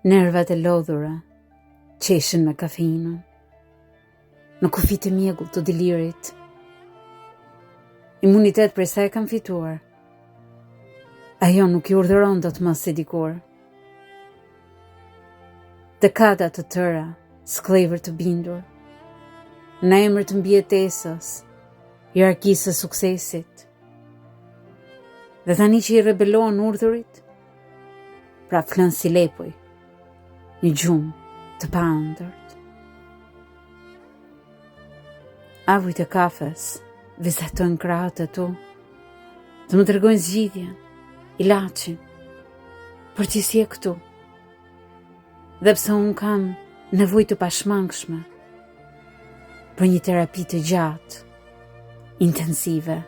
Nervat e lodhura qeshen me kafeinën, në kufit e mjegull të dilirit. Imunitet për sa e kam fituar. Ajo nuk i urdhëron dot më si dikur. Dekada të tëra, sklevër të bindur, në emër të mbijetesës, hierarkisë së suksesit. Dhe tani që i rebelohen urdhërit, pra flën si lepuj, një gjumë të paëndërt. Avujt e kafes vizatojnë krahët e tu, të më tregojnë zgjidhjen, ilaçin, për që si e këtu. Dhe pse unë kam nevojë të pashmangshme për një terapi të gjatë, intensive.